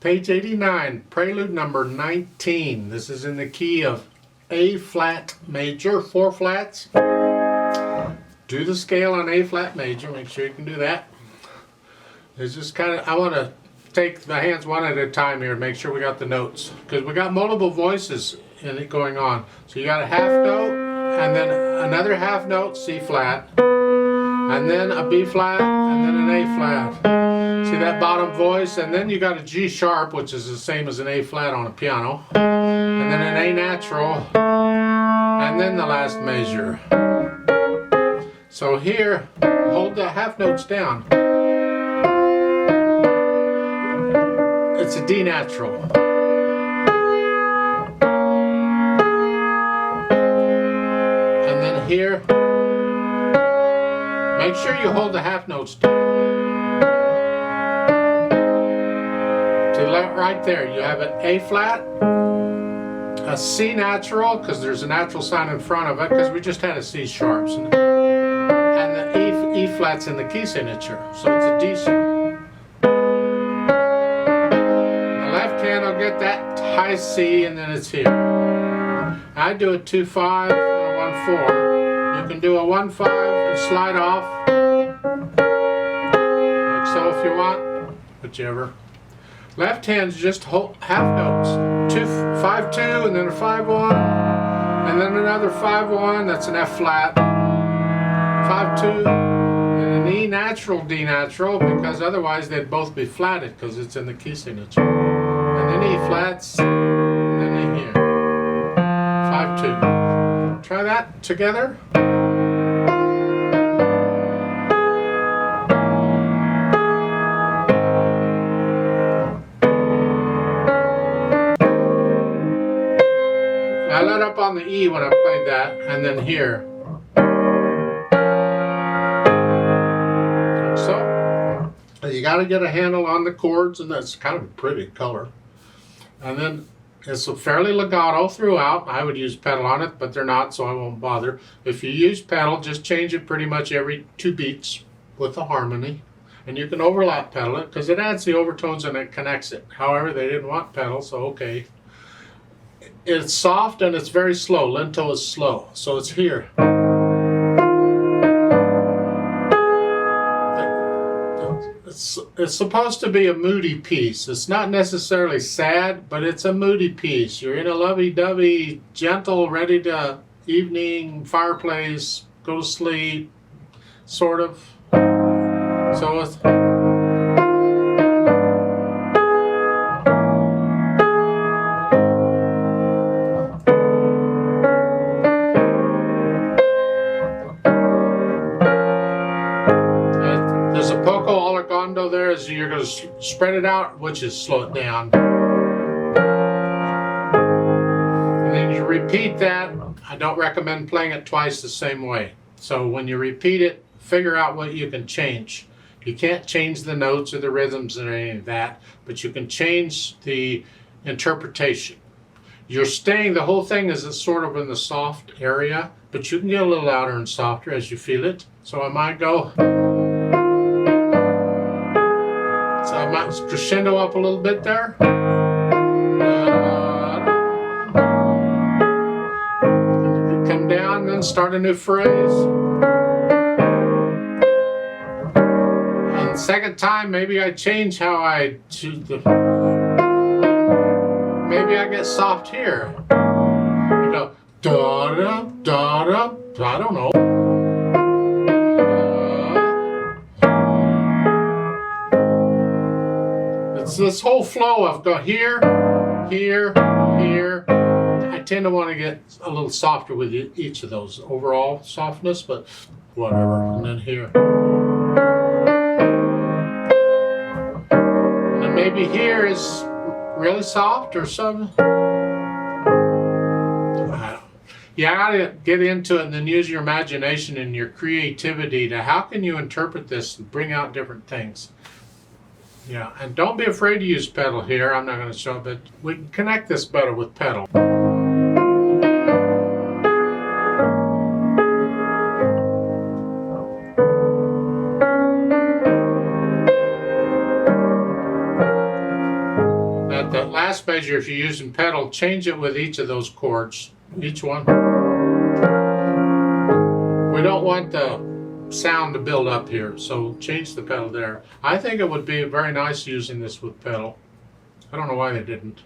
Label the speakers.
Speaker 1: Page 89, Prelude number 19. This is in the key of A flat major, 4 flats. Do the scale on A flat major, make sure you can do that. It's just kind of, I want to take the hands one at a time here and make sure we got the notes, because we got multiple voices in it going on. So you got a half note, and then another half note, C flat, and then a B flat, and then an A flat. See that bottom voice? And then you got a G sharp, which is the same as an A flat on a piano, and then an A natural, and then the last measure. So here, hold the half notes down. It's a D natural. And then here, make sure you hold the half notes down. Right there, you have an A flat, a C natural, because there's a natural sign in front of it, because we just had a C sharps, and the E flat's in the key signature, so it's a D sharp. The left hand will get that high C, and then it's here. I do a 2-5 and a 1-4. You can do a 1-5 and slide off, like so if you want, whichever. Left hand's just half notes. 5-2 and then a 5-1, and then another 5-1. That's an F flat. 5-2 and an E natural, D natural, because otherwise they'd both be flatted because it's in the key signature. And then E flats, and then A here. 5-2. Try that together. I let up on the E when I played that, and then here. So, you got to get a handle on the chords, and that's kind of a pretty color. And then it's fairly legato throughout. I would use pedal on it, but they're not, so I won't bother. If you use pedal, just change it pretty much every 2 beats with the harmony. And you can overlap pedal it, because it adds the overtones and it connects it. However, they didn't want pedal, so okay. It's soft and it's very slow. Lento is slow, so it's here. It's supposed to be a moody piece. It's not necessarily sad, but it's a moody piece. You're in a lovey-dovey, gentle, ready to evening fireplace, go to sleep, sort of. So it's there is you're going to spread it out, which is slow it down. And then you repeat that. I don't recommend playing it twice the same way. So when you repeat it, figure out what you can change. You can't change the notes or the rhythms or any of that, but you can change the interpretation. You're staying, the whole thing is sort of in the soft area, but you can get a little louder and softer as you feel it. So I might go. So I might crescendo up a little bit there. Come down, then start a new phrase. And the second time, maybe I change how I choose the. Maybe I get soft here. You go da da da da. I don't know. It's this whole flow of go here, here, here. I tend to want to get a little softer with each of those overall softness, but whatever. And then here. And then maybe here is really soft or something. Yeah, I gotta get into it and then use your imagination and your creativity to how can you interpret this and bring out different things. Yeah, and don't be afraid to use pedal here. I'm not going to show it, but we can connect this better with pedal. last measure, if you're using pedal, change it with each of those chords. Each one. We don't want the sound to build up here, so change the pedal there. I think it would be very nice using this with pedal. I don't know why they didn't.